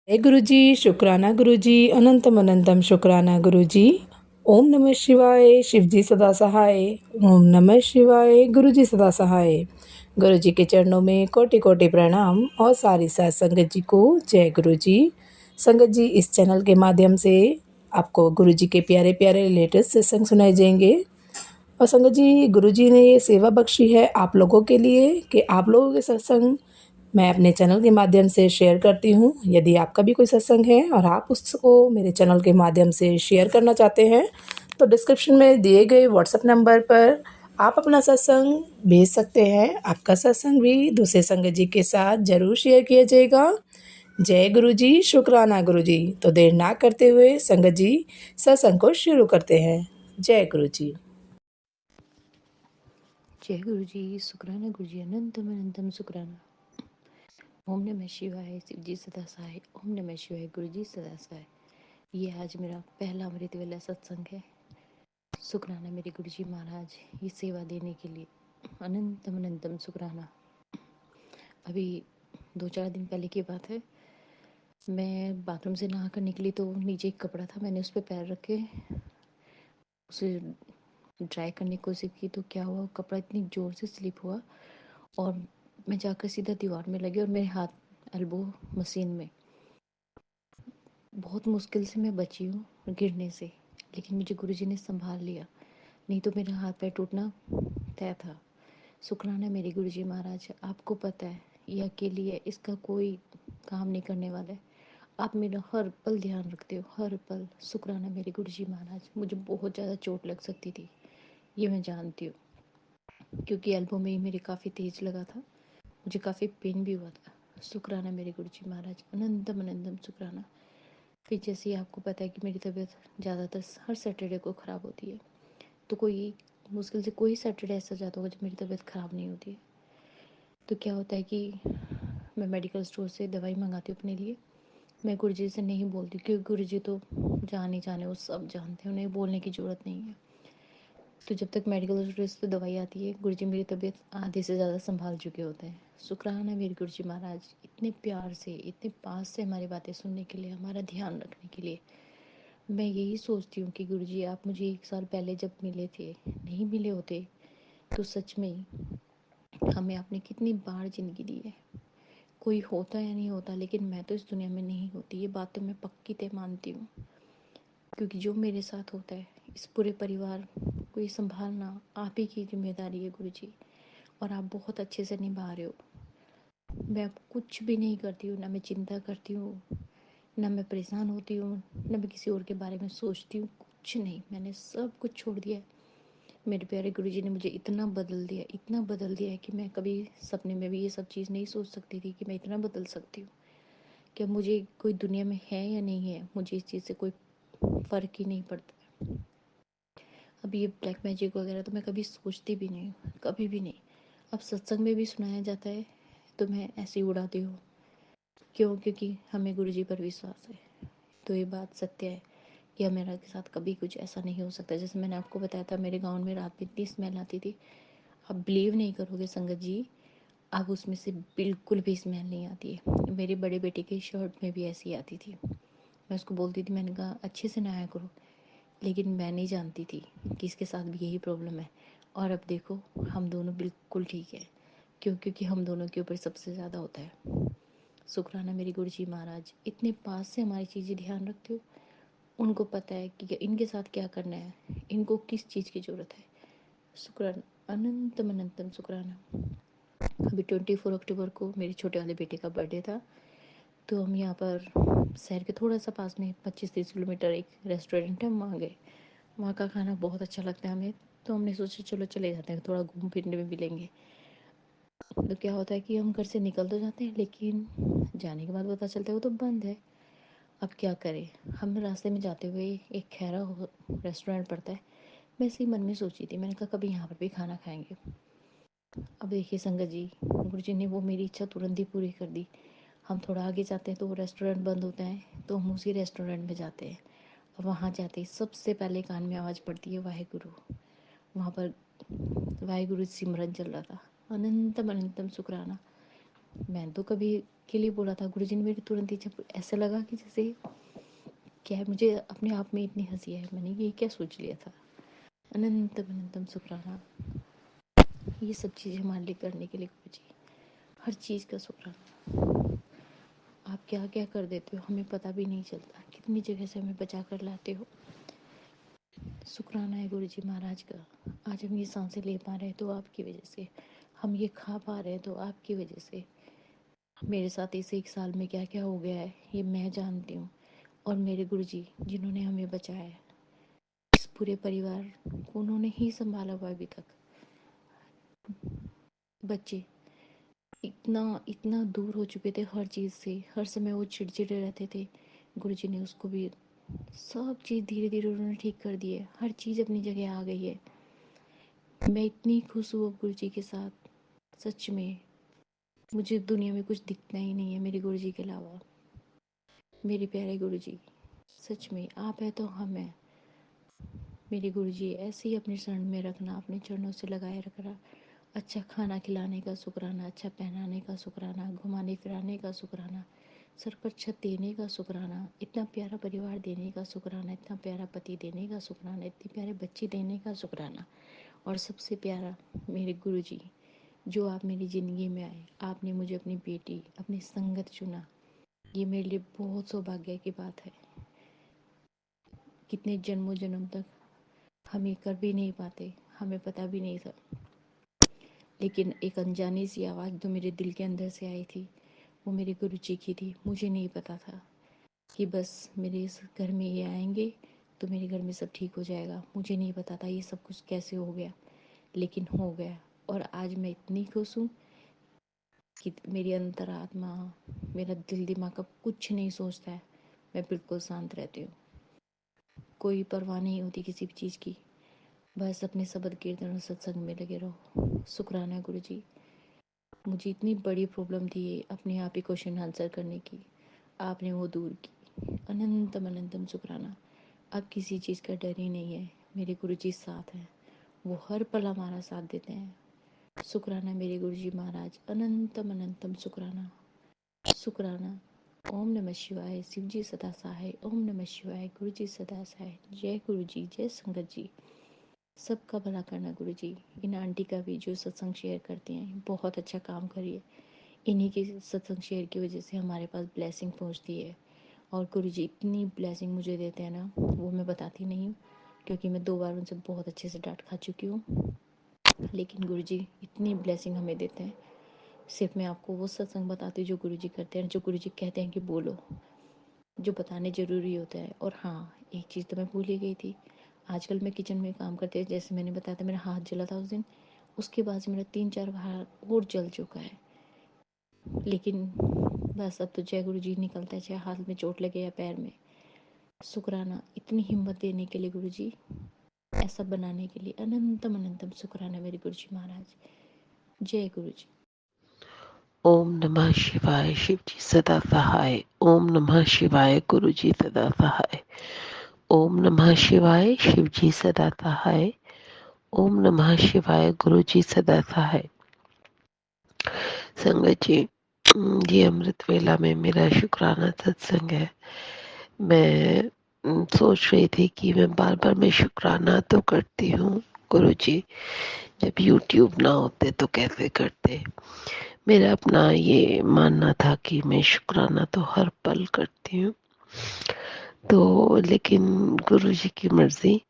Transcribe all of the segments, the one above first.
जय गुरु जी, शुक्राना गुरु जी, अनंतम अनंतम शुक्राना गुरु जी। ओम नमः शिवाय, शिव जी सदा सहाय। ओम नमः शिवाय, गुरु जी सदा सहाय। गुरु जी के चरणों में कोटि कोटि प्रणाम और सारी साथ संगत जी को जय गुरु जी। संगत जी, इस चैनल के माध्यम से आपको गुरु जी के प्यारे प्यारे लेटेस्ट सत्संग सुनाए जाएंगे। और संगत जी, गुरु जी ने ये सेवा बख्शी है आप लोगों के लिए कि आप लोगों के सत्संग मैं अपने चैनल के माध्यम से शेयर करती हूँ। यदि आपका भी कोई सत्संग है और आप उसको मेरे चैनल के माध्यम से शेयर करना चाहते हैं तो डिस्क्रिप्शन में दिए गए व्हाट्सएप नंबर पर आप अपना सत्संग भेज सकते हैं। आपका सत्संग भी दूसरे संगत जी के साथ ज़रूर शेयर किया जाएगा। जय गुरु जी, शुक्राना गुरु जी। तो देर ना करते हुए संगत जी सत्संग को शुरू करते हैं। जय गुरु जी। जय गुरु जी, शुक्राना गुरु जी, अनंतम अनंतम शुक्राना। ओम नमः शिवाय, शिव जी सदा सहाय। ओम नमः शिवाय, गुरु जी सदा सहाय। ये आज मेरा पहला अमृत वेला सत्संग है। शुक्राना मेरे गुरु जी महाराज ये सेवा देने के लिए, अनंतम अनंतम शुक्राना। अभी 2-4 दिन पहले की बात है, मैं बाथरूम से नहा कर निकली तो नीचे एक कपड़ा था, मैंने उस पर पैर रख के उसे ड्राई करने की कोशिश की तो क्या हुआ, कपड़ा इतनी ज़ोर से स्लिप हुआ और मैं जाकर सीधा दीवार में लगी और मेरे हाथ एल्बो मशीन में। बहुत मुश्किल से मैं बची हूँ गिरने से, लेकिन मुझे गुरुजी ने संभाल लिया, नहीं तो मेरा हाथ पैर टूटना तय था। शुक्राना मेरे गुरुजी महाराज, आपको पता है ये अकेली है, इसका कोई काम नहीं करने वाला है। आप मेरा हर पल ध्यान रखते हो, हर पल। शुक्राना मेरे गुरुजी महाराज। मुझे बहुत ज़्यादा चोट लग सकती थी, ये मैं जानती हूँ, क्योंकि एल्बो में ही मेरे काफ़ी तेज लगा था, मुझे काफ़ी पेन भी हुआ था। शुक्राना मेरे गुरुजी महाराज, अनंतम अनंतम शुक्राना। फिर जैसे ही आपको पता है कि मेरी तबीयत ज़्यादातर हर सैटरडे को ख़राब होती है, तो कोई मुश्किल से कोई सैटरडे ऐसा जाता होगा जब मेरी तबीयत ख़राब नहीं होती है। तो क्या होता है कि मैं मेडिकल स्टोर से दवाई मंगाती हूँ अपने लिए। मैं गुरुजी से नहीं बोलती, क्योंकि गुरुजी तो जाने जाने वो सब जानते हैं, उन्हें बोलने की ज़रूरत नहीं है। तो जब तक मेडिकल स्टोर से दवाई आती है, गुरुजी मेरी तबीयत आधे से ज़्यादा संभाल चुके होते हैं। शुक्राना मेरे गुरुजी महाराज, इतने प्यार से, इतने पास से हमारी बातें सुनने के लिए, हमारा ध्यान रखने के लिए। मैं यही सोचती हूँ कि गुरुजी आप मुझे 1 साल पहले जब मिले थे, नहीं मिले होते तो सच में हमें आपने कितनी बार ज़िंदगी दी है। कोई होता या नहीं होता, लेकिन मैं तो इस दुनिया में नहीं होती, ये बात तो मैं पक्की तय मानती हूँ। क्योंकि जो मेरे साथ होता है, इस पूरे परिवार को ये संभालना आप ही की जिम्मेदारी है गुरुजी, और आप बहुत अच्छे से निभा रहे हो। मैं कुछ भी नहीं करती हूँ, ना मैं चिंता करती हूँ, ना मैं परेशान होती हूँ, ना मैं किसी और के बारे में सोचती हूँ, कुछ नहीं। मैंने सब कुछ छोड़ दिया है। मेरे प्यारे गुरुजी ने मुझे इतना बदल दिया, इतना बदल दिया है कि मैं कभी सपने में भी ये सब चीज़ नहीं सोच सकती थी कि मैं इतना बदल सकती हूँ। कि अब मुझे कोई दुनिया में है या नहीं है, मुझे इस चीज़ से कोई फ़र्क ही नहीं पड़ता। अब ये ब्लैक मैजिक वगैरह तो मैं कभी सोचती भी नहीं हूँ, कभी भी नहीं। अब सत्संग में भी सुनाया जाता है तो मैं ऐसे ही उड़ाती हूँ। क्यों? क्योंकि हमें गुरुजी पर विश्वास है। तो ये बात सत्य है कि अब मेरे के साथ कभी कुछ ऐसा नहीं हो सकता। जैसे मैंने आपको बताया था, मेरे गाँव में रात में इतनी स्मेल आती थी, आप बिलीव नहीं करोगे संगत जी, अब उसमें से बिल्कुल भी स्मेल नहीं आती है। मेरे बड़े बेटे की शर्ट में भी ऐसी आती थी। मैं उसको बोलती थी, मैंने कहा अच्छे से नहाया करो, लेकिन मैं नहीं जानती थी कि इसके साथ भी यही प्रॉब्लम है। और अब देखो, हम दोनों बिल्कुल ठीक है। क्यों? क्योंकि हम दोनों के ऊपर सबसे ज़्यादा होता है। शुक्राना मेरे गुरुजी महाराज, इतने पास से हमारी चीज़ें ध्यान रखते हो। उनको पता है कि इनके साथ क्या करना है, इनको किस चीज़ की ज़रूरत है। शुक्राना, अनंतम अनंतम शुक्राना। अभी 24 अक्टूबर को मेरे छोटे वाले बेटे का बर्थडे था, तो हम यहाँ पर शहर के थोड़ा सा पास में 25-30 किलोमीटर एक रेस्टोरेंट है, हम वहाँ गए। वहाँ का खाना बहुत अच्छा लगता है हमें, तो हमने सोचा चलो चले जाते हैं, थोड़ा घूम फिरने में भी लेंगे। तो क्या होता है कि हम घर से निकल तो जाते हैं, लेकिन जाने के बाद पता चलता है वो तो बंद है। अब क्या करें? हम रास्ते में जाते हुए एक खैरा रेस्टोरेंट पड़ता है, मैं इसी मन में सोची थी, मैंने कहा कभी यहाँ पर भी खाना खाएंगे। अब देखिए संगत जी, गुरु जी ने वो मेरी इच्छा तुरंत ही पूरी कर दी। हम थोड़ा आगे जाते हैं तो वो रेस्टोरेंट बंद होता है, तो हम उसी रेस्टोरेंट में जाते हैं। अब वहाँ जाते ही सबसे पहले कान में आवाज़ पड़ती है वाहेगुरु। वहाँ पर वाहेगुरु सिमरन चल रहा था। अनंतम अनंतम शुक्राना। मैंने तो कभी के लिए बोला था, गुरुजी ने मेरे तुरंत ही जब ऐसा लगा कि जैसे क्या है, मुझे अपने आप में इतनी हंसी है, मैंने ये क्या सोच लिया था। अनंतम अनंतम शुक्राना ये सब चीज़ें हमारे लिए करने के लिए गुरुजी, हर चीज़ का शुक्राना। आप क्या क्या कर देते हो हमें पता भी नहीं चलता, कितनी जगह से हमें बचा कर लाते हो। शुक्राना है गुरुजी महाराज का। आज हम ये सांसें ले पा रहे हैं तो आपकी वजह से, हम ये खा पा रहे हैं तो आपकी वजह से। मेरे साथ इस एक साल में क्या क्या हो गया है ये मैं जानती हूँ, और मेरे गुरुजी जिन्होंने हमें बचाया है, इस पूरे परिवार को उन्होंने ही संभाला हुआ अभी तक। बच्चे इतना इतना दूर हो चुके थे हर चीज़ से, हर समय वो चिड़चिड़े रहते थे, गुरुजी ने उसको भी सब चीज़ धीरे धीरे उन्होंने ठीक कर दी है, हर चीज़ अपनी जगह आ गई है। मैं इतनी खुश हूँ अब गुरुजी के साथ, सच में मुझे दुनिया में कुछ दिखता ही नहीं है मेरे गुरुजी के अलावा। मेरे प्यारे गुरुजी, सच में आप है तो हम हैं। मेरे गुरुजी ऐसे ही अपने शरण में रखना, अपने चरणों से लगाए रखना। अच्छा खाना खिलाने का शुक्राना, अच्छा पहनाने का शुक्राना, घुमाने फिराने का शुक्राना, सर पर छत देने का शुक्राना, इतना प्यारा परिवार देने का शुक्राना, इतना प्यारा पति देने का शुक्राना, इतने प्यारे बच्चे देने का शुक्राना। और सबसे प्यारा मेरे गुरुजी, जो आप मेरी ज़िंदगी में आए, आपने मुझे अपनी बेटी, अपनी संगत चुना, ये मेरे लिए बहुत सौभाग्य की बात है। कितने जन्मों जन्म तक हम ये कर भी नहीं पाते, हमें पता भी नहीं था। लेकिन एक अनजानी सी आवाज़ जो मेरे दिल के अंदर से आई थी, वो मेरे गुरुजी की थी। मुझे नहीं पता था कि बस मेरे इस घर में ये आएंगे तो मेरे घर में सब ठीक हो जाएगा। मुझे नहीं पता था ये सब कुछ कैसे हो गया, लेकिन हो गया। और आज मैं इतनी खुश हूँ कि मेरी अंतरात्मा, मेरा दिल दिमाग अब कुछ नहीं सोचता है, मैं बिल्कुल शांत रहती हूँ। कोई परवाह नहीं होती किसी भी चीज़ की, बस अपने सबद कीर्तन और सत्संग में लगे रहो। शुक्राना है गुरु जी, मुझे इतनी बड़ी प्रॉब्लम थी अपने आप ही क्वेश्चन आंसर करने की, आपने वो दूर की। अनंतम अनंतम शुक्राना। अब किसी चीज़ का डर ही नहीं है, मेरे गुरु जी साथ हैं, वो हर पल हमारा साथ देते हैं। शुक्राना मेरे गुरु जी महाराज, अनंतम अनंतम शुक्राना। शुक्राना। ओम नमः शिवाय, शिव जी सदा सहाय। ओम नमः शिवाय, गुरु जी सदा सहाय। जय गुरु जी, जय संगत जी, सबका भला करना गुरु जी। इन आंटी का भी जो सत्संग शेयर करते हैं बहुत अच्छा काम करिए, इन्हीं की सत्संग शेयर की वजह से हमारे पास ब्लेसिंग पहुंचती है। और गुरु जी इतनी ब्लेसिंग मुझे देते हैं ना, वो मैं बताती नहीं हूँ, क्योंकि मैं 2 बार उनसे बहुत अच्छे से डांट खा चुकी हूँ। लेकिन गुरु जी इतनी ब्लेसिंग हमें देते हैं। सिर्फ मैं आपको वो सत्संग बताती हूँ जो गुरु जी करते हैं, जो गुरु जी कहते हैं कि बोलो, जो बताने ज़रूरी होता है। और हाँ, एक चीज़ तो मैं भूल ही गई थी, आजकल मैं किचन में काम करते जैसे मैंने बताया था मेरा हाथ जला था उस दिन, उसके बाद से मेरा 3-4 बार और जल चुका है। लेकिन बस अब तो जय गुरु जी निकलता है, चाहे हाथ में चोट लगे या पैर में। शुक्राना इतनी हिम्मत देने के लिए गुरु जी, ऐसा बनाने के लिए अनंतम अनंतम शुक्राना मेरे गुरु जी महाराज। जय गुरु जी। ओम नमः शिवाय, शिव जी सदा सहाय। ओम नमः शिवाय, गुरु जी सदा सहाय। ओम नमः शिवाय, शिव जी सदा सहाय। ओम नमः शिवाय, गुरु जी सदा सहाय। संगत जी, ये अमृत वेला में मेरा शुक्राना सत्संग है। मैं सोच रही थी कि मैं बार बार मैं शुक्राना तो करती हूँ गुरु जी, जब यूट्यूब ना होते तो कैसे करते। मेरा अपना ये मानना था कि मैं शुक्राना तो हर पल करती हूँ। तो लेकिन गुरु जी की मर्जी।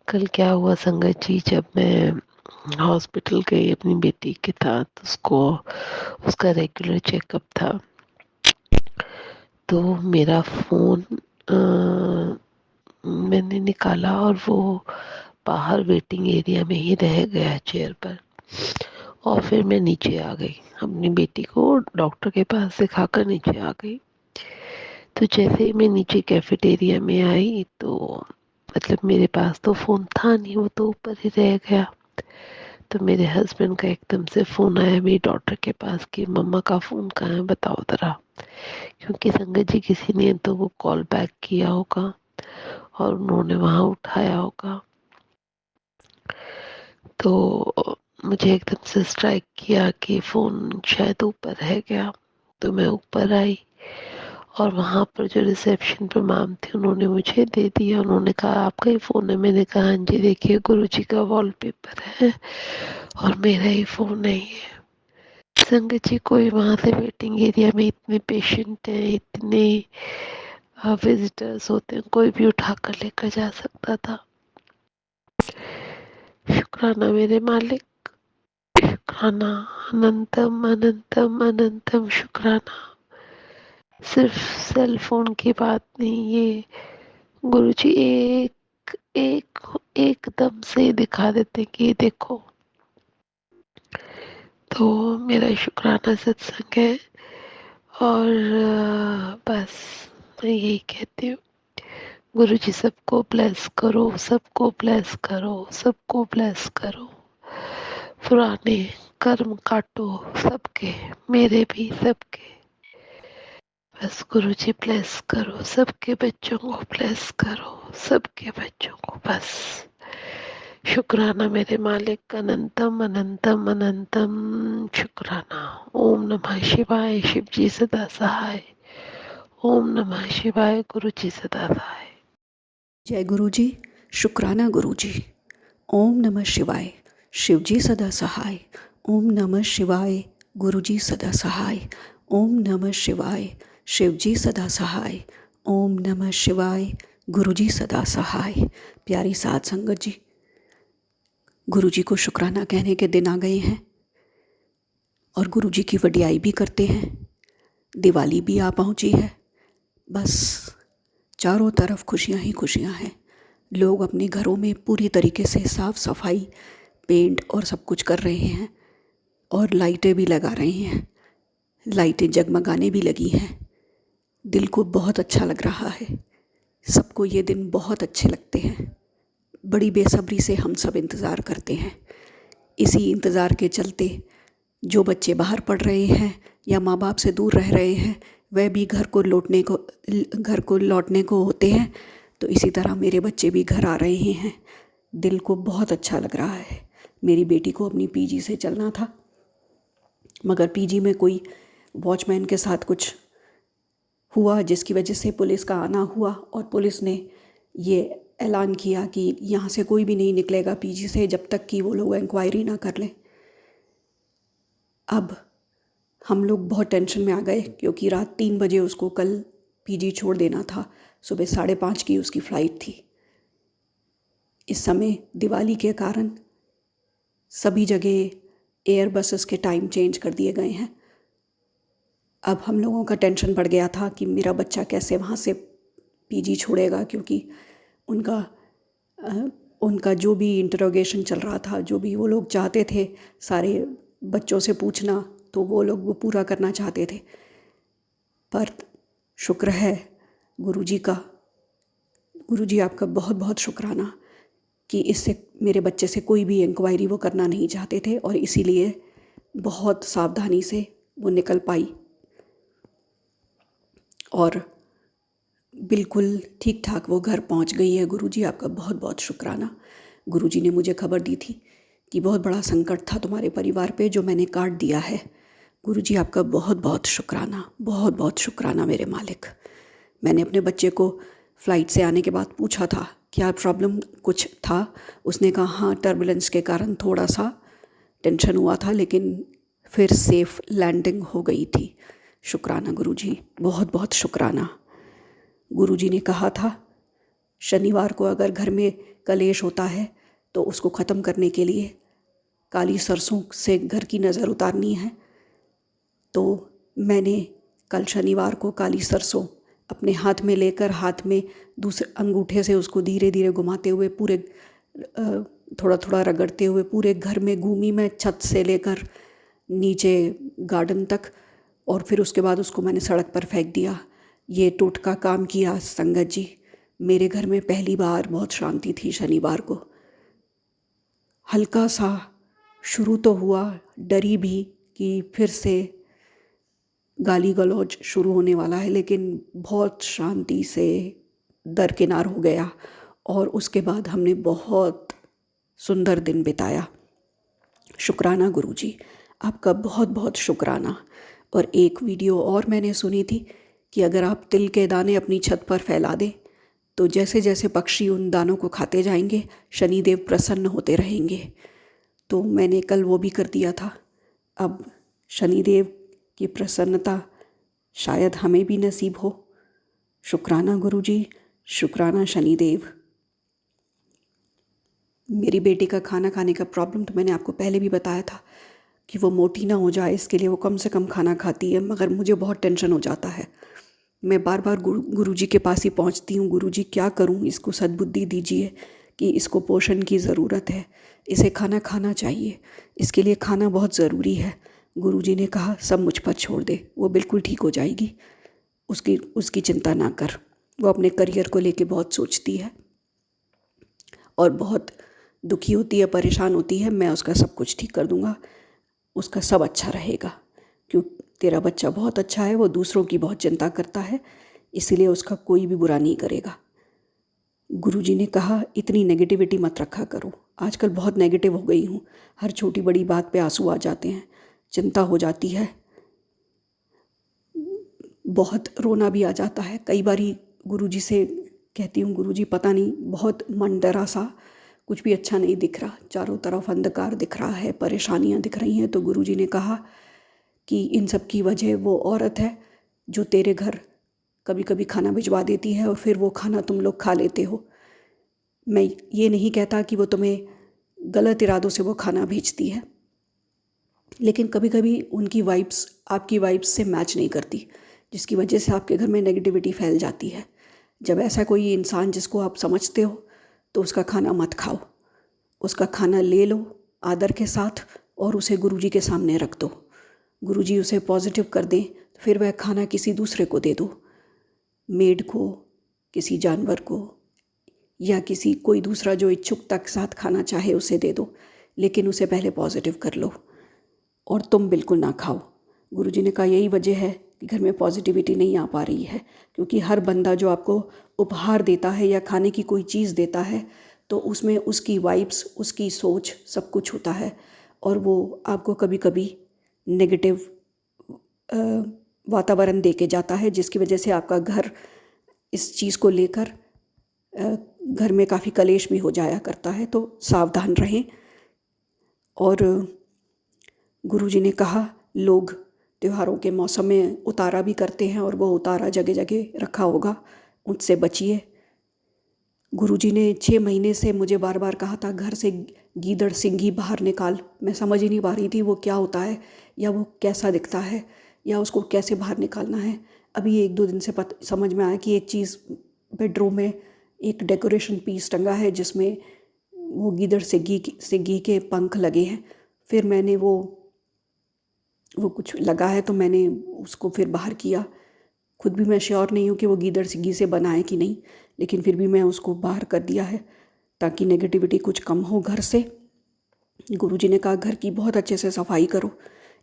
कल क्या हुआ संगत जी, जब मैं हॉस्पिटल गई अपनी बेटी के साथ, उसको उसका रेगुलर चेकअप था, तो मेरा फोन मैंने निकाला और वो बाहर वेटिंग एरिया में ही रह गया चेयर पर। और फिर मैं नीचे आ गई, अपनी बेटी को डॉक्टर के पास दिखाकर नीचे आ गई। तो जैसे ही मैं नीचे कैफेटेरिया में आई तो मतलब मेरे पास तो फ़ोन था नहीं, वो तो ऊपर ही रह गया। तो मेरे हस्बैंड का एकदम से फ़ोन आया मेरी डॉटर के पास कि मम्मा का फ़ोन कहाँ है, बताओ ज़रा। क्योंकि संगत जी किसी ने तो वो कॉल बैक किया होगा और उन्होंने वहाँ उठाया होगा। तो मुझे एकदम से स्ट्राइक किया कि फ़ोन शायद ऊपर है क्या। तो मैं ऊपर आई और वहाँ पर जो रिसेप्शन पर मैम थी उन्होंने मुझे दे दिया। उन्होंने कहा आपका ही फ़ोन है। मैंने कहा हाँ जी, देखिए गुरुजी का वॉलपेपर है और मेरा ही फ़ोन है ये। संगत जी, कोई वहाँ से वेटिंग एरिया में इतने पेशेंट हैं, इतने विजिटर्स होते हैं, कोई भी उठा कर लेकर जा सकता था। शुक्राना मेरे मालिक, शुक्राना, अनंतम अनंतम अनंतम शुक्राना। सिर्फ सेल फोन की बात नहीं, ये गुरुजी एक एक एकदम से दिखा देते कि ये देखो। तो मेरा शुक्राना सत्संग है और बस मैं यही कहती हूँ, गुरुजी सबको ब्लेस करो, सबको ब्लेस करो, सबको ब्लेस करो। पुराने कर्म काटो सबके, मेरे भी सबके। बस गुरुजी ब्लेस करो, सबके बच्चों को ब्लेस करो, सबके बच्चों को। बस शुक्राना मेरे मालिक, अनंतम अनंतम अनंतम शुक्राना। ओम नमः शिवाय, शिव जी सदा सहाय। ओम नमः शिवाय, गुरु जी सदा सहाय। जय गुरु जी। शुक्राना गुरु जी। ओम नमः शिवाय, शिव जी सदा सहाय। ओम नमः शिवाय, गुरु जी सदा सहाय। ओम नमः शिवाय, शिव जी सदा सहाय। ओम नमः शिवाय, गुरु जी सदा सहाय। प्यारी साध संगत जी, गुरु जी को शुक्राना कहने के दिन आ गए हैं और गुरु जी की वडियाई भी करते हैं। दिवाली भी आ पहुंची है। बस चारों तरफ खुशियां ही खुशियां हैं। लोग अपने घरों में पूरी तरीके से साफ सफाई, पेंट और सब कुछ कर रहे हैं और लाइटें भी लगा रहे हैं। लाइटें जगमगाने भी लगी हैं। दिल को बहुत अच्छा लग रहा है। सबको ये दिन बहुत अच्छे लगते हैं। बड़ी बेसब्री से हम सब इंतज़ार करते हैं। इसी इंतज़ार के चलते जो बच्चे बाहर पढ़ रहे हैं या माँ बाप से दूर रह रहे हैं, वह भी घर को लौटने को होते हैं। तो इसी तरह मेरे बच्चे भी घर आ रहे हैं। दिल को बहुत अच्छा लग रहा है। मेरी बेटी को अपनी पीजी से चलना था, मगर पीजी में कोई वॉचमैन के साथ कुछ हुआ जिसकी वजह से पुलिस का आना हुआ और पुलिस ने ये ऐलान किया कि यहाँ से कोई भी नहीं निकलेगा पीजी से जब तक कि वो लोग इंक्वायरी ना कर लें। अब हम लोग बहुत टेंशन में आ गए क्योंकि रात 3 बजे उसको कल पीजी छोड़ देना था। सुबह 5:30 की उसकी फ़्लाइट थी। इस समय दिवाली के कारण सभी जगह एयर बसेस के टाइम चेंज कर दिए गए हैं। अब हम लोगों का टेंशन बढ़ गया था कि मेरा बच्चा कैसे वहाँ से पीजी छोड़ेगा, क्योंकि उनका जो भी इंटरोगेशन चल रहा था, जो भी वो लोग चाहते थे सारे बच्चों से पूछना, तो वो लोग वो पूरा करना चाहते थे। पर शुक्र है गुरुजी का। गुरुजी आपका बहुत बहुत शुक्राना कि इससे मेरे बच्चे से कोई भी इंक्वायरी वो करना नहीं चाहते थे और इसीलिए बहुत सावधानी से वो निकल पाई और बिल्कुल ठीक ठाक वो घर पहुंच गई है। गुरुजी आपका बहुत बहुत शुक्राना। गुरुजी ने मुझे खबर दी थी कि बहुत बड़ा संकट था तुम्हारे परिवार पे, जो मैंने काट दिया है। गुरुजी आपका बहुत बहुत शुक्राना, बहुत बहुत शुक्राना मेरे मालिक। मैंने अपने बच्चे को फ़्लाइट से आने के बाद पूछा था क्या प्रॉब्लम कुछ था। उसने कहा हाँ, टर्बुलेंस के कारण थोड़ा सा टेंशन हुआ था, लेकिन फिर सेफ़ लैंडिंग हो गई थी। शुक्राना गुरुजी, बहुत बहुत शुक्राना। गुरुजी ने कहा था शनिवार को अगर घर में कलेश होता है तो उसको ख़त्म करने के लिए काली सरसों से घर की नज़र उतारनी है। तो मैंने कल शनिवार को काली सरसों अपने हाथ में लेकर, हाथ में दूसरे अंगूठे से उसको धीरे धीरे घुमाते हुए, पूरे थोड़ा थोड़ा रगड़ते हुए पूरे घर में घूमी मैं, छत से लेकर नीचे गार्डन तक, और फिर उसके बाद उसको मैंने सड़क पर फेंक दिया। ये टोटका काम किया संगत जी। मेरे घर में पहली बार बहुत शांति थी शनिवार को। हल्का सा शुरू तो हुआ, डरी भी कि फिर से गाली गलौज शुरू होने वाला है, लेकिन बहुत शांति से दरकिनार हो गया और उसके बाद हमने बहुत सुंदर दिन बिताया। शुक्राना गुरुजी, आपका बहुत बहुत शुक्राना। और एक वीडियो और मैंने सुनी थी कि अगर आप तिल के दाने अपनी छत पर फैला दें तो जैसे जैसे पक्षी उन दानों को खाते जाएंगे शनिदेव प्रसन्न होते रहेंगे। तो मैंने कल वो भी कर दिया था। अब शनिदेव की प्रसन्नता शायद हमें भी नसीब हो। शुक्राना गुरुजी, शुक्राना शनिदेव। मेरी बेटी का खाना खाने का प्रॉब्लम तो मैंने आपको पहले भी बताया था कि वो मोटी ना हो जाए, इसके लिए वो कम से कम खाना खाती है, मगर मुझे बहुत टेंशन हो जाता है। मैं बार बार गुरुजी के पास ही पहुंचती हूँ, गुरुजी क्या करूँ, इसको सद्बुद्धि दीजिए कि इसको पोषण की ज़रूरत है, इसे खाना खाना चाहिए, इसके लिए खाना बहुत ज़रूरी है। गुरुजी ने कहा सब मुझ पर छोड़ दे, वो बिल्कुल ठीक हो जाएगी, उसकी चिंता ना कर। वो अपने करियर को लेके बहुत सोचती है और बहुत दुखी होती है, परेशान होती है। मैं उसका सब कुछ ठीक कर दूंगा, उसका सब अच्छा रहेगा। क्यों, तेरा बच्चा बहुत अच्छा है, वो दूसरों की बहुत चिंता करता है, इसीलिए उसका कोई भी बुरा नहीं करेगा। गुरुजी ने कहा इतनी नेगेटिविटी मत रखा करो, आजकल बहुत नेगेटिव हो गई हूँ, हर छोटी बड़ी बात पे आंसू आ जाते हैं, चिंता हो जाती है, बहुत रोना भी आ जाता है। कई बारी गुरुजी से कहती हूँ गुरुजी पता नहीं बहुत मन डरा सा, कुछ भी अच्छा नहीं दिख रहा, चारों तरफ अंधकार दिख रहा है, परेशानियाँ दिख रही हैं। तो गुरुजी ने कहा कि इन सब की वजह वो औरत है जो तेरे घर कभी कभी खाना भिजवा देती है और फिर वो खाना तुम लोग खा लेते हो। मैं ये नहीं कहता कि वो तुम्हें गलत इरादों से वो खाना भेजती है, लेकिन कभी कभी उनकी वाइब्स आपकी वाइब्स से मैच नहीं करती, जिसकी वजह से आपके घर में नेगेटिविटी फैल जाती है। जब ऐसा कोई इंसान जिसको आप समझते हो तो उसका खाना मत खाओ, उसका खाना ले लो आदर के साथ और उसे गुरुजी के सामने रख दो। गुरुजी उसे पॉजिटिव कर दें तो फिर वह खाना किसी दूसरे को दे दो, मेड को, किसी जानवर को, या किसी कोई दूसरा जो इच्छुकता के साथ खाना चाहे उसे दे दो, लेकिन उसे पहले पॉजिटिव कर लो और तुम बिल्कुल ना खाओ। गुरुजी ने कहा यही वजह है कि घर में पॉजिटिविटी नहीं आ पा रही है, क्योंकि हर बंदा जो आपको उपहार देता है या खाने की कोई चीज़ देता है तो उसमें उसकी वाइब्स, उसकी सोच, सब कुछ होता है और वो आपको कभी कभी नेगेटिव वातावरण दे के जाता है, जिसकी वजह से आपका घर इस चीज़ को लेकर घर में काफ़ी कलेश भी हो जाया करता है। तो सावधान रहें। और गुरुजी ने कहा लोग त्योहारों के मौसम में उतारा भी करते हैं और वो उतारा जगह जगह रखा होगा, उससे बचिए। गुरुजी ने 6 महीने से मुझे बार बार कहा था घर से गीदड़ सिंघी बाहर निकाल। मैं समझ ही नहीं पा रही थी वो क्या होता है या वो कैसा दिखता है या उसको कैसे बाहर निकालना है। अभी 1-2 दिन से समझ में आया कि एक चीज़ बेडरूम में एक डेकोरेशन पीस टंगा है जिसमें वो गीदड़ सिंघी के पंख लगे हैं। फिर मैंने वो कुछ लगा है तो मैंने उसको फिर बाहर किया। खुद भी मैं श्योर नहीं हूँ कि वो गीदड़ सिंघी से बना है कि नहीं, लेकिन फिर भी मैं उसको बाहर कर दिया है ताकि नेगेटिविटी कुछ कम हो घर से। गुरुजी ने कहा घर की बहुत अच्छे से सफाई करो,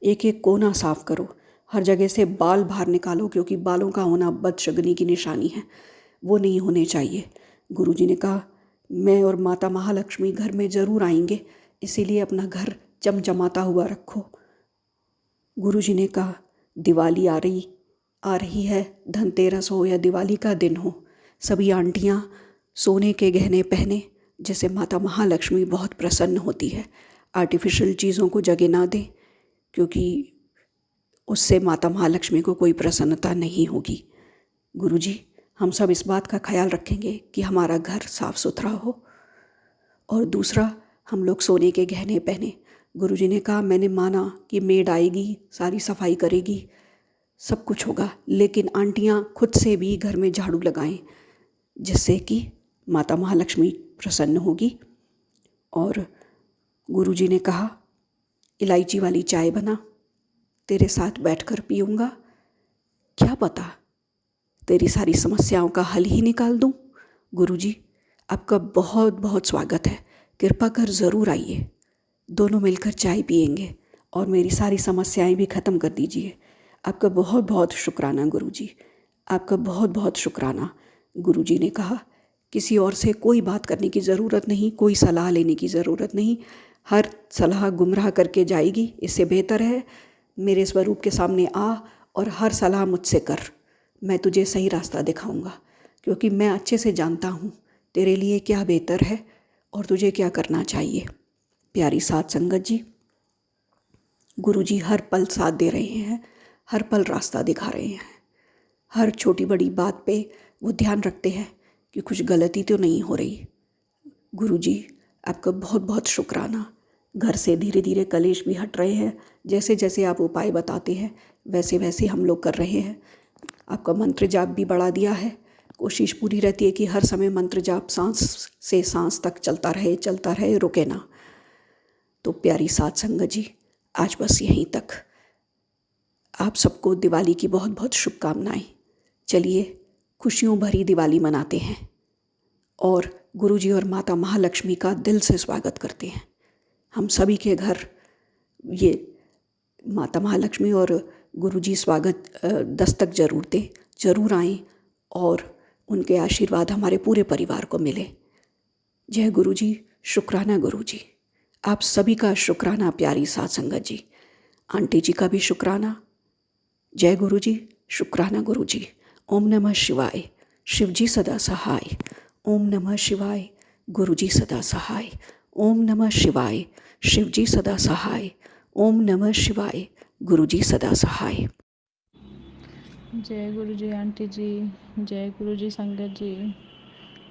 एक एक कोना साफ करो, हर जगह से बाल बाहर निकालो, क्योंकि बालों का होना बदशगुनी की निशानी है, वो नहीं होने चाहिए। गुरुजी ने कहा मैं और माता महालक्ष्मी घर में ज़रूर आएंगे, इसीलिए अपना घर चमचमाता हुआ रखो। गुरुजी ने कहा दिवाली आ रही है, धनतेरस हो या दिवाली का दिन हो, सभी आंटियाँ सोने के गहने पहने, जिससे माता महालक्ष्मी बहुत प्रसन्न होती है। आर्टिफिशियल चीज़ों को जगह ना दें, क्योंकि उससे माता महालक्ष्मी को कोई प्रसन्नता नहीं होगी। गुरुजी हम सब इस बात का ख्याल रखेंगे कि हमारा घर साफ़ सुथरा हो। और दूसरा, हम लोग सोने के गहने पहने। गुरुजी ने कहा मैंने माना कि मेड आएगी, सारी सफाई करेगी, सब कुछ होगा, लेकिन आंटियाँ खुद से भी घर में झाड़ू लगाएं, जिससे कि माता महालक्ष्मी प्रसन्न होगी। और गुरुजी ने कहा इलायची वाली चाय बना, तेरे साथ बैठकर पीऊँगा, क्या पता तेरी सारी समस्याओं का हल ही निकाल दूँ। गुरुजी आपका बहुत बहुत स्वागत है, कृपा कर ज़रूर आइए, दोनों मिलकर चाय पिएंगे और मेरी सारी समस्याएं भी ख़त्म कर दीजिए। आपका बहुत बहुत शुक्राना गुरुजी, आपका बहुत बहुत शुक्राना। गुरुजी ने कहा किसी और से कोई बात करने की ज़रूरत नहीं, कोई सलाह लेने की ज़रूरत नहीं, हर सलाह गुमराह करके जाएगी। इससे बेहतर है मेरे स्वरूप के सामने आ और हर सलाह मुझसे कर। मैं तुझे सही रास्ता दिखाऊंगा, क्योंकि मैं अच्छे से जानता हूँ तेरे लिए क्या बेहतर है और तुझे क्या करना चाहिए। प्यारी साथ संगत जी, गुरुजी हर पल साथ दे रहे हैं, हर पल रास्ता दिखा रहे हैं। हर छोटी बड़ी बात पे वो ध्यान रखते हैं कि कुछ गलती तो नहीं हो रही। गुरुजी आपका बहुत बहुत शुक्राना। घर से धीरे धीरे कलेश भी हट रहे हैं। जैसे जैसे आप उपाय बताते हैं वैसे वैसे हम लोग कर रहे हैं। आपका मंत्र जाप भी बढ़ा दिया है। कोशिश पूरी रहती है कि हर समय मंत्र जाप सांस से सांस तक चलता रहे, रुके ना। तो प्यारी साथ संगत जी, आज बस यहीं तक। आप सबको दिवाली की बहुत बहुत शुभकामनाएं। चलिए खुशियों भरी दिवाली मनाते हैं और गुरुजी और माता महालक्ष्मी का दिल से स्वागत करते हैं। हम सभी के घर ये माता महालक्ष्मी और गुरुजी स्वागत दस्तक जरूर दें, जरूर आएं और उनके आशीर्वाद हमारे पूरे परिवार को मिले। जय गुरुजी, शुक्राना गुरुजी। आप सभी का शुक्राना प्यारी साथ संगत जी। आंटी जी का भी शुक्राना। जय गुरुजी, शुक्राना गुरुजी। ओम नमः शिवाय, शिवजी सदा सहाय। ओम नमः शिवाय, गुरुजी सदा सहाय। ओम नमः शिवाय, शिवजी सदा सहाय। ओम नमः शिवाय, गुरुजी सदा सहाय। जय गुरु जी आंटी जी, जय गुरु जी संगत जी,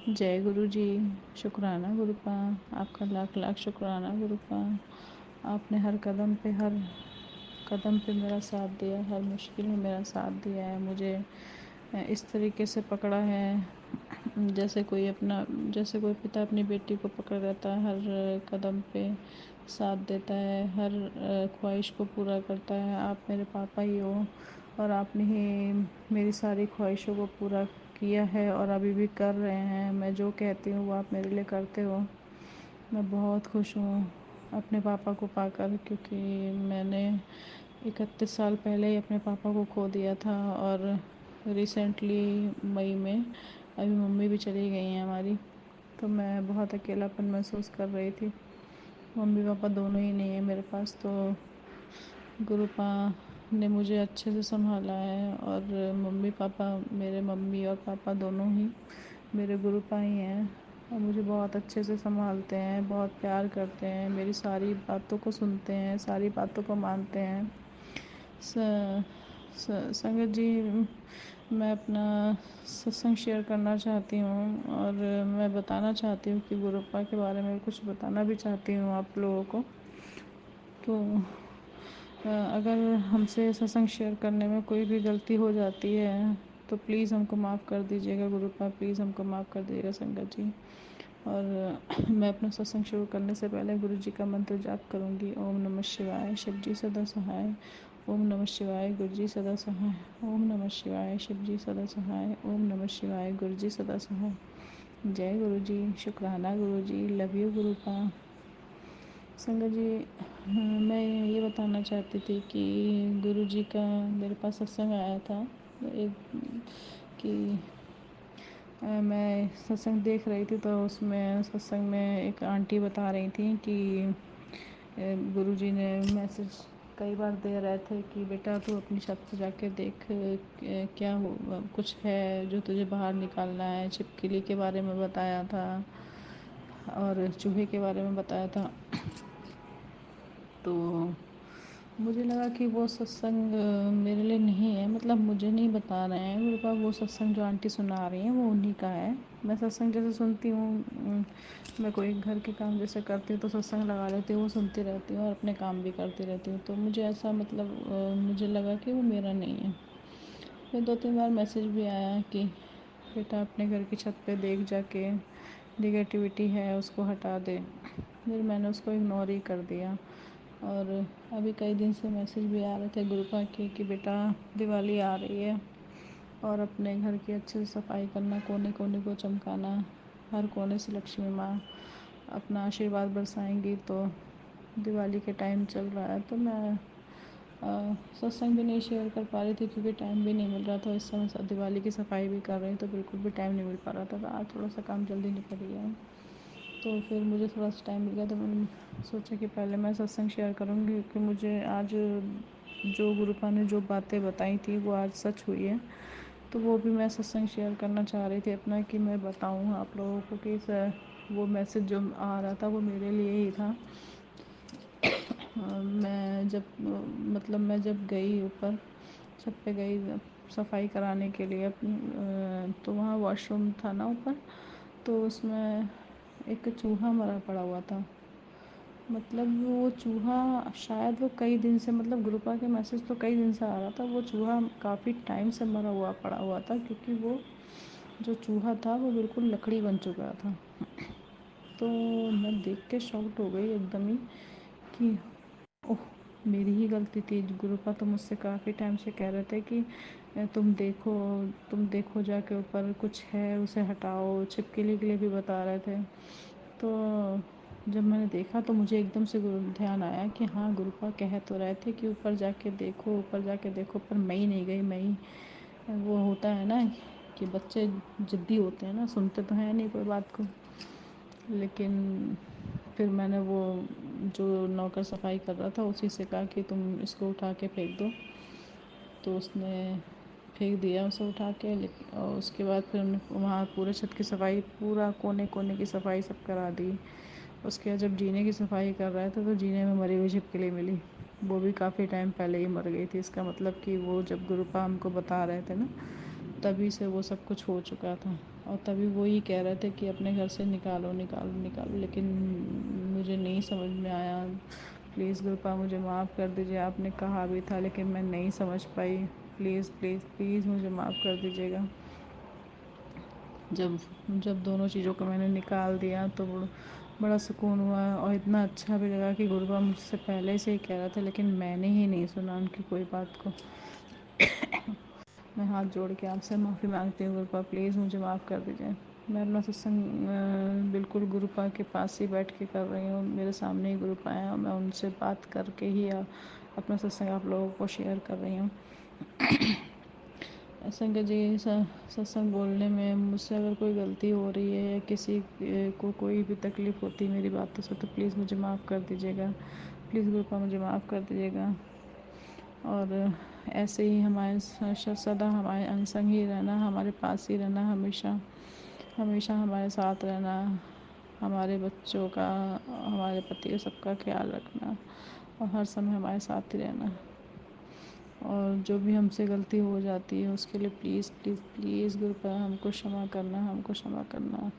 जय गुरु जी। शुक्राना गुरुपा, आपका लाख लाख शुक्राना गुरुपा। आपने हर कदम पे मेरा साथ दिया, हर मुश्किल में मेरा साथ दिया है। मुझे इस तरीके से पकड़ा है जैसे कोई पिता अपनी बेटी को पकड़ रहता है। हर कदम पे साथ देता है, हर ख्वाहिश को पूरा करता है। आप मेरे पापा ही हो और आपने ही मेरी सारी ख्वाहिशों को पूरा किया है और अभी भी कर रहे हैं। मैं जो कहती हूँ वो आप मेरे लिए करते हो। मैं बहुत खुश हूँ अपने पापा को पाकर, क्योंकि मैंने 31 साल पहले ही अपने पापा को खो दिया था और रिसेंटली मई में अभी मम्मी भी चली गई हैं हमारी। तो मैं बहुत अकेलापन महसूस कर रही थी। मम्मी पापा दोनों ही नहीं है मेरे पास। तो गुरुपा ने मुझे अच्छे से संभाला है और मेरे मम्मी और पापा दोनों ही मेरे गुरुपा ही हैं और मुझे बहुत अच्छे से संभालते हैं, बहुत प्यार करते हैं, मेरी सारी बातों को सुनते हैं, सारी बातों को मानते हैं। संगत जी, मैं अपना सत्संग शेयर करना चाहती हूँ और मैं बताना चाहती हूँ कि गुरुपा के बारे में कुछ बताना भी चाहती हूँ आप लोगों को। तो अगर हमसे सत्संग शेयर करने में कोई भी गलती हो जाती है तो प्लीज़ हमको माफ़ कर दीजिएगा गुरुपा, प्लीज़ हमको माफ़ कर दीजिएगा संगत जी। और मैं अपना सत्संग शुरू करने से पहले गुरु जी का मंत्र जाप करूँगी। ओम नमः शिवाय, शिव जी सदा सहाय। ओम नमः शिवाय, गुरु जी सदा सहाय। ओम नमः शिवाय, शिव जी सदा सहाय। ओम नमः शिवाय, गुरु जी सदा सहाय। जय गुरु जी, शुक्राना गुरु जी, लव यू गुरुपा। संगत जी, मैं ये बताना चाहती थी कि गुरु जी का मेरे पास सत्संग आया था एक कि मैं सत्संग देख रही थी। तो उसमें सत्संग में एक आंटी बता रही थी कि गुरुजी ने मैसेज कई बार दे रहे थे कि बेटा तू अपनी छत पे जाके देख क्या हो, कुछ है जो तुझे बाहर निकालना है। छिपकली के बारे में बताया था और चूहे के बारे में बताया था। तो मुझे लगा कि वो सत्संग मेरे लिए नहीं है, मतलब मुझे नहीं बता रहे हैं मेरे पास। वो सत्संग जो आंटी सुना रही हैं वो उन्हीं का है। मैं सत्संग जैसे सुनती हूँ, मैं कोई घर के काम जैसे करती हूँ तो सत्संग लगा लेती हूँ, वो सुनती रहती हूँ और अपने काम भी करती रहती हूँ। तो मुझे ऐसा मुझे लगा कि वो मेरा नहीं है। फिर 2-3 बार मैसेज भी आया कि बेटा अपने घर की छत पे देख जाके, निगेटिविटी है उसको हटा दे। फिर मैंने उसको इग्नोर ही कर दिया। और अभी कई दिन से मैसेज भी आ रहे थे ग्रुपा के कि बेटा दिवाली आ रही है और अपने घर की अच्छे से सफाई करना, कोने कोने को चमकाना, हर कोने से लक्ष्मी माँ अपना आशीर्वाद बरसाएंगी। तो दिवाली के टाइम चल रहा है तो मैं सत्संग भी नहीं शेयर कर पा रही थी क्योंकि टाइम भी नहीं मिल रहा था। इस समय दिवाली की सफाई भी कर रही तो बिल्कुल भी टाइम नहीं मिल पा रहा था। तो आज थोड़ा सा काम जल्दी निपट गया। तो फिर मुझे थोड़ा सा टाइम मिल गया तो मैंने सोचा कि पहले मैं सत्संग शेयर करूँगी, क्योंकि मुझे आज जो गुरुपा ने जो बातें बताई थी वो आज सच हुई है। तो वो भी मैं सत्संग शेयर करना चाह रही थी अपना, कि मैं बताऊँ आप लोगों को कि वो मैसेज जो आ रहा था वो मेरे लिए ही था। मैं जब मैं जब गई ऊपर छत पे गई सफाई कराने के लिए तो वहाँ वॉशरूम था ना ऊपर, तो उसमें एक चूहा मरा पड़ा हुआ था। वो चूहा शायद वो कई दिन से, गुरुपा के मैसेज तो कई दिन से आ रहा था, वो चूहा काफ़ी टाइम से मरा हुआ पड़ा हुआ था, क्योंकि वो जो चूहा था वो बिल्कुल लकड़ी बन चुका था। तो मैं देख के शॉक्ड हो गई एकदम ही कि ओह, मेरी ही गलती थी। गुरुपा तो मुझसे काफ़ी टाइम से कह रहे थे कि तुम देखो जाके ऊपर कुछ है उसे हटाओ, छिपकली के लिए भी बता रहे थे। तो जब मैंने देखा तो मुझे एकदम से ध्यान आया कि हाँ, गुरुपा कह तो रहे थे कि ऊपर जाके देखो, ऊपर जाके देखो, पर मैं ही नहीं गई। मैं ही, वो होता है ना कि बच्चे ज़िद्दी होते हैं ना, सुनते तो हैं नहीं कोई बात को। लेकिन फिर मैंने वो जो नौकर सफाई कर रहा था उसी से कहा कि तुम इसको उठा के फेंक दो। तो उसने फेंक दिया उसे उठा के। और उसके बाद फिर हमने वहाँ पूरे छत की सफाई, पूरा कोने कोने की सफाई सब करा दी। उसके बाद जब जीने की सफाई कर रहे थे तो जीने में मरी हुई छिपकली मिली। वो भी काफ़ी टाइम पहले ही मर गई थी। इसका मतलब कि वो जब गुरुपा हमको बता रहे थे ना, तभी से वो सब कुछ हो चुका था। और तभी वो ही कह रहे थे कि अपने घर से निकालो निकालो निकालो, लेकिन मुझे नहीं समझ में आया। प्लीज़ गुरुपा मुझे माफ़ कर दीजिए, आपने कहा भी था लेकिन मैं नहीं समझ पाई। प्लीज़ प्लीज़ प्लीज़ मुझे माफ़ कर दीजिएगा। जब जब दोनों चीज़ों को मैंने निकाल दिया तो बड़ा सुकून हुआ, और इतना अच्छा भी लगा कि गुरुपा मुझसे पहले से ही कह रहा था, लेकिन मैंने ही नहीं सुना उनकी कोई बात को। मैं हाथ जोड़ के आपसे माफ़ी मांगती हूँ गुरुपा, प्लीज़ मुझे माफ़ कर दीजिए। मैं अपना सत्संग बिल्कुल गुरुपा के पास ही बैठ के कर रही हूँ। मेरे सामने ही गुरुपा हैं और मैं उनसे बात करके ही अपना सत्संग आप लोगों को शेयर कर रही हूँ। संगत जी, सत्संग बोलने में मुझसे अगर कोई गलती हो रही है या किसी को कोई भी तकलीफ़ होती है मेरी बातों से, तो प्लीज़ मुझे माफ़ कर दीजिएगा। प्लीज़ गुरुपा मुझे माफ़ कर दीजिएगा। और ऐसे ही हमारे सदा हमारे अंग संग ही रहना, हमारे पास ही रहना, हमेशा हमेशा हमारे साथ रहना, हमारे बच्चों का, हमारे पति का, सबका ख्याल रखना, और हर समय हमारे साथ ही रहना। और जो भी हमसे गलती हो जाती है उसके लिए प्लीज़ प्लीज़ प्लीज़ गुरुपा हमको क्षमा करना, हमको क्षमा करना।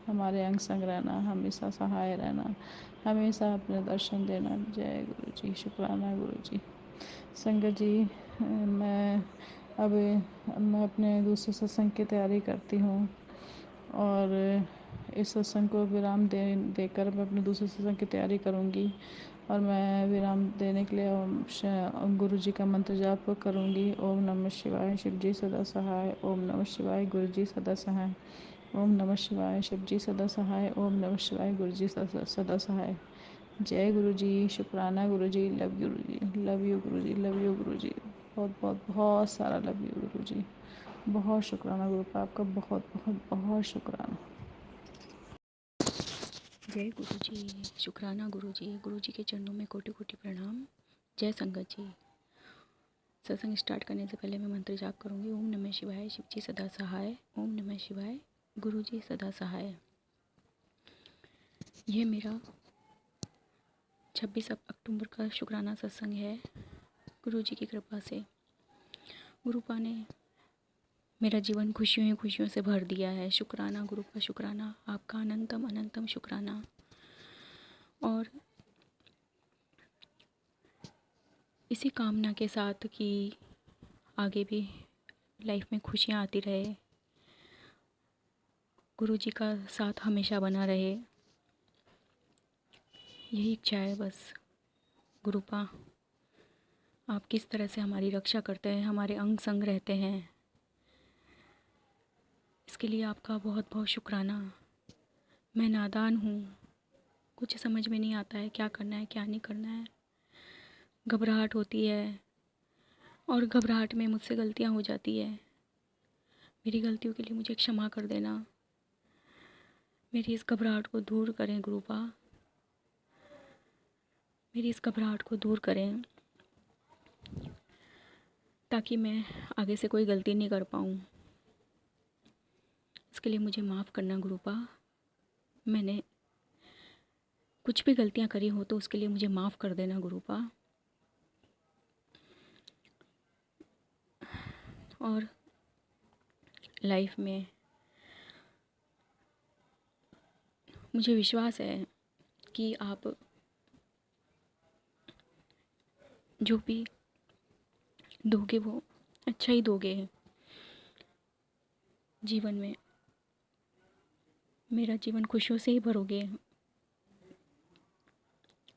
हमारे अंग संग रहना, हमेशा सहाय रहना, हमेशा अपने दर्शन देना। जय गुरु जी, शुक्राना गुरु जी। संगत जी, मैं अपने दूसरे सत्संग की तैयारी करती हूँ, और इस सत्संग को विराम देकर मैं अपने दूसरे सत्संग की तैयारी करूँगी। और मैं विराम देने के लिए गुरु जी का मंत्र जाप करूँगी। ओम नमः शिवाय, शिव जी सदा सहाय। ओम नमः शिवाय, गुरु जी सदा सहाय। ओम नमः शिवाय, शिव जी सदा सहाय। ओम नमः शिवाय, गुरु जी सदा सहाय। जय गुरु जी, शुक्राना गुरु जी, love you Guru ji, love you Guru ji, love you गुरु जी। बहुत बहुत बहुत सारा लव यू गुरु जी। बहुत शुक्राना गुरु का, आपका बहुत बहुत बहुत शुक्राना। जय गुरु जी, शुक्राना गुरु जी के चरणों में कोटि कोटि प्रणाम। जय संगत जी। सत्संग स्टार्ट करने से पहले मैं मंत्र जाप करूंगी। ओम नमः शिवाय, शिव जी सदा सहाय। ओम नमः शिवाय, गुरु जी सदा सहाय। यह मेरा 26 अक्टूबर का शुक्राना सत्संग है। गुरु जी की कृपा से गुरुपा ने मेरा जीवन खुशियों ही खुशियों से भर दिया है। शुक्राना गुरुपा, शुक्राना, आपका अनंतम अनंतम शुक्राना। और इसी कामना के साथ कि आगे भी लाइफ में खुशियाँ आती रहे, गुरु जी का साथ हमेशा बना रहे, यही इच्छा है बस। गुरुपा, आप किस तरह से हमारी रक्षा करते हैं, हमारे अंग संग रहते हैं, इसके लिए आपका बहुत बहुत शुक्राना। मैं नादान हूँ, कुछ समझ में नहीं आता है क्या करना है क्या नहीं करना है। घबराहट होती है और घबराहट में मुझसे गलतियाँ हो जाती है। मेरी गलतियों के लिए मुझे क्षमा कर देना। मेरी इस घबराहट को दूर करें गुरुपा, मेरी इस घबराहट को दूर करें ताकि मैं आगे से कोई गलती नहीं कर पाऊँ। इसके लिए मुझे माफ़ करना गुरुपा। मैंने कुछ भी गलतियाँ करी हो तो उसके लिए मुझे माफ़ कर देना गुरुपा। और लाइफ में मुझे विश्वास है कि आप जो भी दोगे वो अच्छा ही दोगे। जीवन में मेरा जीवन खुशियों से ही भरोगे।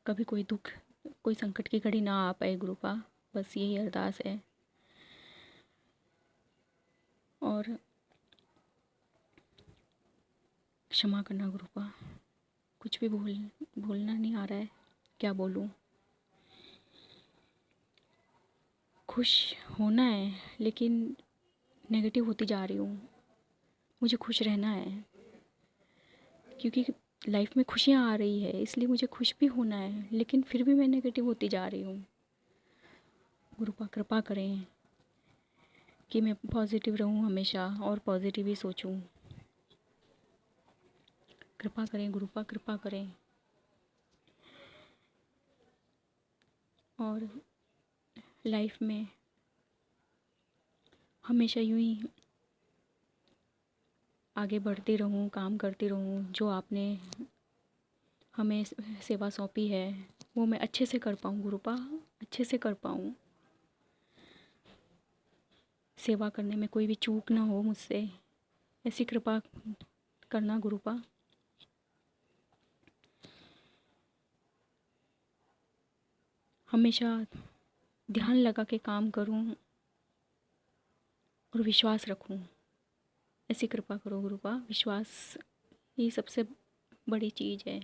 कभी कोई दुख, कोई संकट की घड़ी ना आ पाए गुरुपा, बस यही अरदास है। और क्षमा करना गुरुपा, कुछ भी बोलना नहीं आ रहा है, क्या बोलूं। खुश होना है लेकिन नेगेटिव होती जा रही हूँ। मुझे खुश रहना है क्योंकि लाइफ में खुशियाँ आ रही है, इसलिए मुझे खुश भी होना है, लेकिन फिर भी मैं नेगेटिव होती जा रही हूँ। गुरुपा कृपा करें कि मैं पॉजिटिव रहूँ हमेशा और पॉजिटिव ही सोचूं। कृपा करें गुरुपा, कृपा करें। और लाइफ में हमेशा यूं ही आगे बढ़ती रहूं, काम करती रहूं। जो आपने हमें सेवा सौंपी है वो मैं अच्छे से कर पाऊँ गुरुपा, अच्छे से कर पाऊँ। सेवा करने में कोई भी चूक ना हो मुझसे, ऐसी कृपा करना गुरुपा। हमेशा ध्यान लगा के काम करूं और विश्वास रखूं, ऐसी कृपा करो गुरुपा। विश्वास ही सबसे बड़ी चीज़ है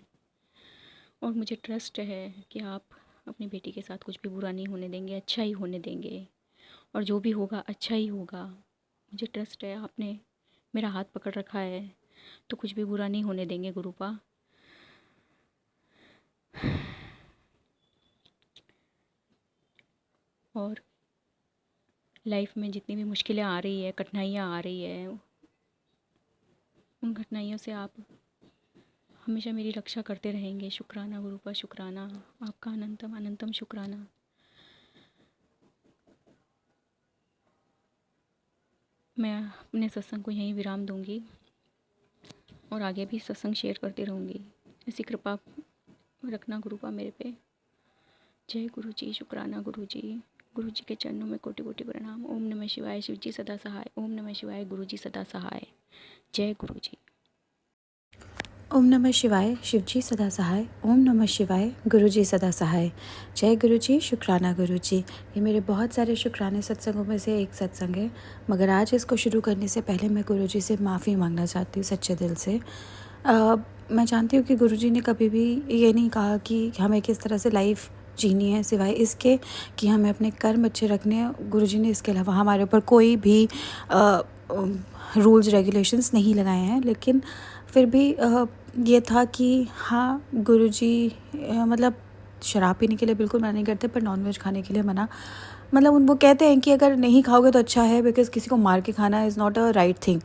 और मुझे ट्रस्ट है कि आप अपनी बेटी के साथ कुछ भी बुरा नहीं होने देंगे, अच्छा ही होने देंगे और जो भी होगा अच्छा ही होगा। मुझे ट्रस्ट है, आपने मेरा हाथ पकड़ रखा है तो कुछ भी बुरा नहीं होने देंगे गुरुपा। और लाइफ में जितनी भी मुश्किलें आ रही है, कठिनाइयाँ आ रही है, उन कठिनाइयों से आप हमेशा मेरी रक्षा करते रहेंगे। शुक्राना गुरुपा, शुक्राना, आपका अनंतम अनंतम शुक्राना। मैं अपने सत्संग को यहीं विराम दूंगी और आगे भी सत्संग शेयर करती रहूँगी। ऐसी कृपा रखना गुरुपा मेरे पे। जय गुरु जी, शुक्राना गुरु जी। गुरु जी के चरणों में कोटि कोटि प्रणाम। ओम नमः शिवाय, शिव जी सदा सहाय। ओम नमः शिवाय, गुरु जी सदा सहाय। जय गुरु जी। ओम नमः शिवाय, शिव जी सदा सहाय। ओम नमः शिवाय, गुरु जी सदा सहाय। जय गुरु जी, शुक्राना गुरु जी। ये मेरे बहुत सारे शुक्राने सत्संगों में से एक सत्संग है, मगर आज इसको शुरू करने से पहले मैं गुरु जी से माफ़ी मांगना चाहती हूँ सच्चे दिल से। मैं जानती हूँ कि गुरु जी ने कभी भी ये नहीं कहा कि हमें किस तरह से लाइफ जीनी है, सिवाय इसके कि हमें अपने कर्म अच्छे रखने हैं। गुरु जी ने इसके अलावा हमारे ऊपर कोई भी रूल्स रेगुलेशंस नहीं लगाए हैं, लेकिन फिर भी ये था कि हाँ, गुरुजी मतलब शराब पीने के लिए बिल्कुल मना नहीं करते, पर नॉनवेज खाने के लिए मना, मतलब वो कहते हैं कि अगर नहीं खाओगे तो अच्छा है, बिकॉज़ किसी को मार के खाना is not a right thing.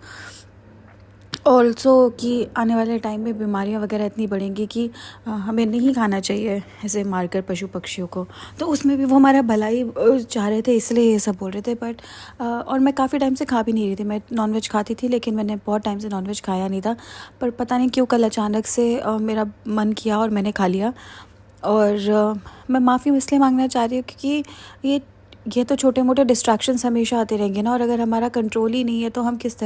Also कि आने वाले टाइम में बीमारियां वगैरह इतनी बढ़ेंगी कि हमें नहीं खाना चाहिए ऐसे मारकर पशु पक्षियों को। तो उसमें भी वो हमारा भलाई चाह रहे थे, इसलिए ये सब बोल रहे थे। बट और मैं काफ़ी टाइम से खा भी नहीं रही थी। मैं नॉनवेज खाती थी, लेकिन मैंने बहुत टाइम से नॉनवेज खाया नहीं था। पर पता नहीं क्यों कल अचानक से मेरा मन किया और मैंने खा लिया। और मैं माफ़ी इसलिए मांगना चाह रही हूँ क्योंकि ये तो छोटे मोटे डिस्ट्रैक्शंस हमेशा आते रहेंगे ना, और अगर हमारा कंट्रोल ही नहीं है तो हम किस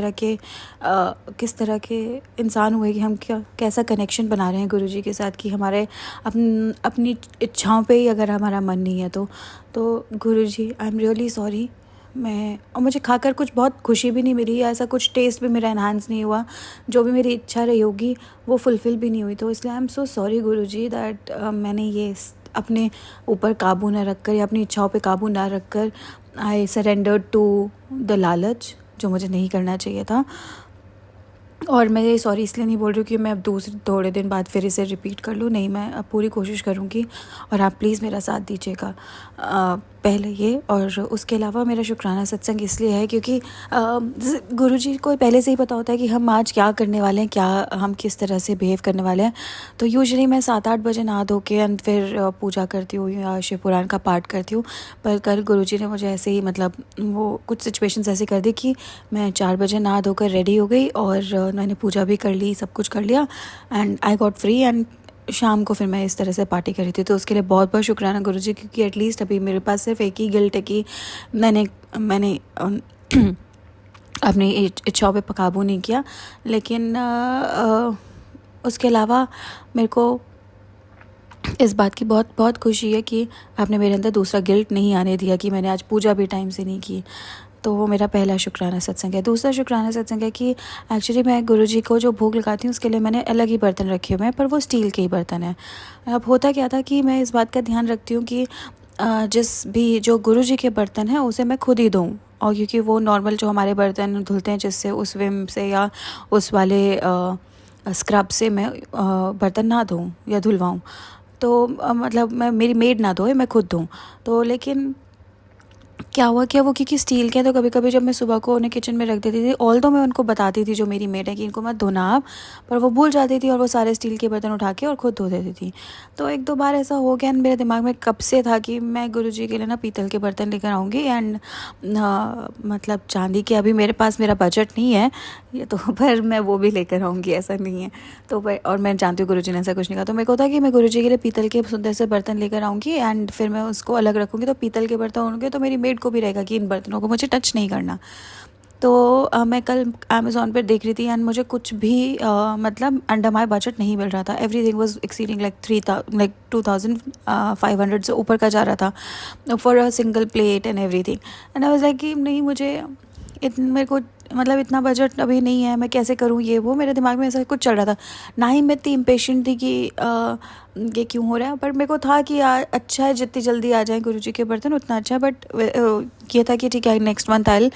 तरह के इंसान हुए कि हम कैसा कनेक्शन बना रहे हैं गुरुजी के साथ कि हमारे अपनी इच्छाओं पे ही अगर हमारा मन नहीं है तो गुरुजी, आई एम रियली सॉरी। और मुझे खाकर कुछ बहुत खुशी भी नहीं मिली, ऐसा कुछ टेस्ट भी मेरा एनहांस नहीं हुआ, जो भी मेरी इच्छा रही होगी वो फुलफ़िल भी नहीं हुई। तो इसलिए I am so sorry Guruji that मैंने ये अपने ऊपर काबू ना रखकर या अपनी इच्छाओं पे काबू ना रखकर आई सरेंडर्ड टू द लालच, जो मुझे नहीं करना चाहिए था। और मैं ये सॉरी इसलिए नहीं बोल रही हूँ कि मैं अब दूसरे थोड़े दिन बाद फिर इसे रिपीट कर लूँ, नहीं, मैं अब पूरी कोशिश करूँगी और आप प्लीज़ मेरा साथ दीजिएगा। पहले ये, और उसके अलावा मेरा शुक्राना सत्संग इसलिए है क्योंकि गुरुजी को पहले से ही पता होता है कि हम आज क्या करने वाले हैं, क्या हम किस तरह से बिहेव करने वाले हैं। तो यूजुअली मैं 7-8 बजे नहा धो के एंड फिर पूजा करती हूँ या शिव पुराण का पाठ करती हूँ। पर कल गुरुजी ने मुझे ऐसे ही मतलब वो कुछ सिचुएशंस ऐसी कर दी कि मैं 4 बजे नहा धोकर रेडी हो गई और मैंने पूजा भी कर ली, सब कुछ कर लिया and I got free and शाम को फिर मैं इस तरह से पार्टी कर रही थी। तो उसके लिए बहुत बहुत शुक्राना गुरुजी, क्योंकि एटलीस्ट अभी मेरे पास सिर्फ एक ही गिल्ट है कि मैंने अपनी इच्छाओं पे काबू नहीं किया। लेकिन उसके अलावा मेरे को इस बात की बहुत बहुत खुशी है कि आपने मेरे अंदर दूसरा गिल्ट नहीं आने दिया कि मैंने आज पूजा भी टाइम से नहीं की। तो वो मेरा पहला शुक्राना सत्संग है। दूसरा शुक्राना सत्संग है कि एक्चुअली मैं गुरुजी को जो भोग लगाती हूँ उसके लिए मैंने अलग ही बर्तन रखे हुए हैं, पर वो स्टील के ही बर्तन हैं। अब होता क्या था कि मैं इस बात का ध्यान रखती हूँ कि जिस भी जो गुरुजी के बर्तन हैं उसे मैं खुद ही दूँ, और क्योंकि वो नॉर्मल जो हमारे बर्तन धुलते हैं जिससे उस विम से या उस वाले स्क्रब से मैं बर्तन ना धोऊँ या धुलवाऊँ, तो मतलब मैं मेरी मेड ना धोए, मैं खुद धोऊँ। तो लेकिन क्या हुआ कि वो क्योंकि स्टील के हैं तो कभी कभी जब मैं सुबह को उन्हें किचन में रख देती थी, ऑल दो मैं उनको बताती थी जो मेरी मेड है कि इनको मत धोना आप, पर वो भूल जाती थी और वो सारे स्टील के बर्तन उठा के और खुद धो देती थी। तो 1-2 बार ऐसा हो गया, मेरे दिमाग में कब से था कि मैं गुरुजी के लिए ना पीतल के बर्तन लेकर आऊँगी एंड मतलब चांदी के अभी मेरे पास मेरा बजट नहीं है ये तो, पर मैं वो भी लेकर आऊँगी, ऐसा नहीं है। तो और मैं जानती हूँ गुरुजी ने ऐसा कुछ नहीं कहा, तो मेरे को था कि मैं गुरुजी के लिए पीतल के सुंदर से बर्तन लेकर आऊँगी एंड फिर मैं उसको अलग रखूँगी। तो पीतल के बर्तन होंगे तो मेरी मेड को भी रहेगा कि इन बर्तनों को मुझे टच नहीं करना। तो मैं कल अमेज़ॉन पर देख रही थी एंड मुझे कुछ भी मतलब अंडर माई बजट नहीं मिल रहा था। एवरीथिंग वाज एक्सीडिंग लाइक 2500 से ऊपर का जा रहा था for a single plate and everything. And I was like कि नहीं, मेरे को मतलब इतना बजट अभी नहीं है, मैं कैसे करूँ ये वो, मेरे दिमाग में ऐसा कुछ चल रहा था। ना ही मैं इतनी इम्पेशेंट थी कि ये क्यों हो रहा है, पर मेरे को था कि अच्छा है जितनी जल्दी आ जाए गुरुजी के बर्तन उतना अच्छा है। बट ये था कि ठीक है, नेक्स्ट मंथ आई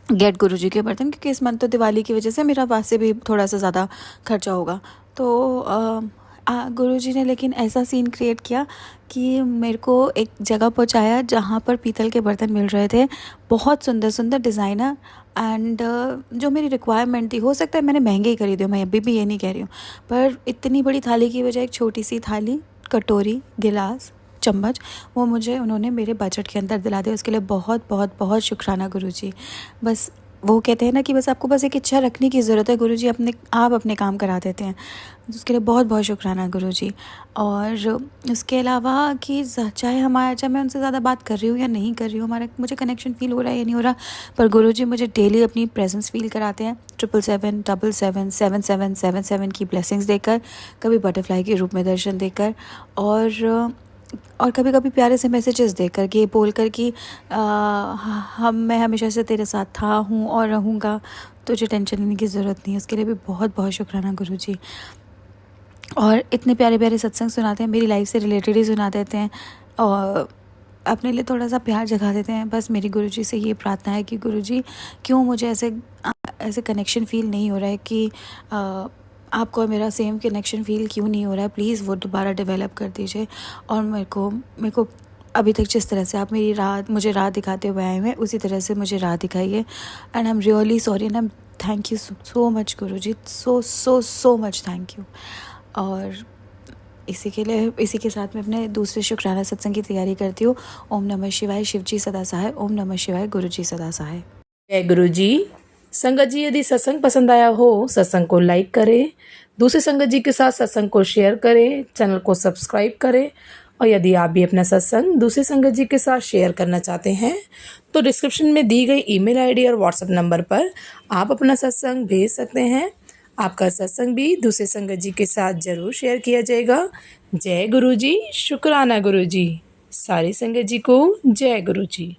गेट गुरुजी के बर्तन, क्योंकि इस मंथ तो दिवाली की वजह से मेरा वैसे भी थोड़ा सा ज़्यादा खर्चा होगा। तो गुरुजी ने लेकिन ऐसा सीन क्रिएट किया कि मेरे को एक जगह पहुंचाया जहाँ पर पीतल के बर्तन मिल रहे थे, बहुत सुंदर सुंदर डिज़ाइनर एंड जो मेरी रिक्वायरमेंट थी। हो सकता है मैंने महंगे ही खरीदे हो, मैं अभी भी ये नहीं कह रही हूँ, पर इतनी बड़ी थाली की बजाय एक छोटी सी थाली, कटोरी, गिलास, चम्मच, वो मुझे उन्होंने मेरे बजट के अंदर दिला दिया। उसके लिए बहुत बहुत बहुत शुक्राना गुरुजी। बस वो कहते हैं ना कि बस आपको बस एक इच्छा रखने की ज़रूरत है, गुरुजी आप अपने काम करा देते हैं। उसके लिए बहुत बहुत शुक्राना गुरुजी। और उसके अलावा कि चाहे मैं उनसे ज़्यादा बात कर रही हूँ या नहीं कर रही हूँ, मुझे कनेक्शन फील हो रहा है या नहीं हो रहा, पर गुरुजी मुझे डेली अपनी प्रेजेंस फील कराते हैं 777, 7777 की ब्लेसिंग्स देकर, कभी बटरफ्लाई के रूप में दर्शन देकर, और कभी कभी प्यारे से मैसेजेस देकर के बोल कर कि मैं हमेशा से तेरे साथ था, हूँ और रहूँगा, तुझे टेंशन लेने की ज़रूरत नहीं है। उसके लिए भी बहुत बहुत शुक्राना गुरुजी। और इतने प्यारे प्यारे सत्संग सुनाते हैं, मेरी लाइफ से रिलेटेड ही सुना देते हैं और अपने लिए थोड़ा सा प्यार जगा देते हैं। बस मेरी गुरुजी से ये प्रार्थना है कि गुरुजी क्यों मुझे ऐसे कनेक्शन फील नहीं हो रहा है कि आपको और मेरा सेम कनेक्शन फील क्यों नहीं हो रहा है, प्लीज़ वो दोबारा डेवलप कर दीजिए। और मेरे को अभी तक जिस तरह से आप मुझे राह दिखाते हुए आए हैं उसी तरह से मुझे राह दिखाइए। And I am really sorry and I am thank you so much Guruji, so much thank you. और इसी के साथ मैं अपने दूसरे शुक्राना सत्संग की तैयारी करती हूँ। ओम नमः शिवाय, शिवजी सदा सहाय। ओम नमः शिवाय, गुरुजी सदा सहाय। जय गुरु जी। संगत जी, यदि सत्संग पसंद आया हो सत्संग को लाइक करें, दूसरे संगत जी के साथ सत्संग को शेयर करें, चैनल को सब्सक्राइब करें। और यदि आप भी अपना सत्संग दूसरे संगत जी के साथ शेयर करना चाहते हैं तो डिस्क्रिप्शन में दी गई ईमेल आईडी और व्हाट्सएप नंबर पर आप अपना सत्संग भेज सकते हैं। आपका सत्संग भी दूसरे संगत जी के साथ जरूर शेयर किया जाएगा। जय गुरु जी, शुक्राना गुरु जी। सारी संगत जी को जय गुरु जी।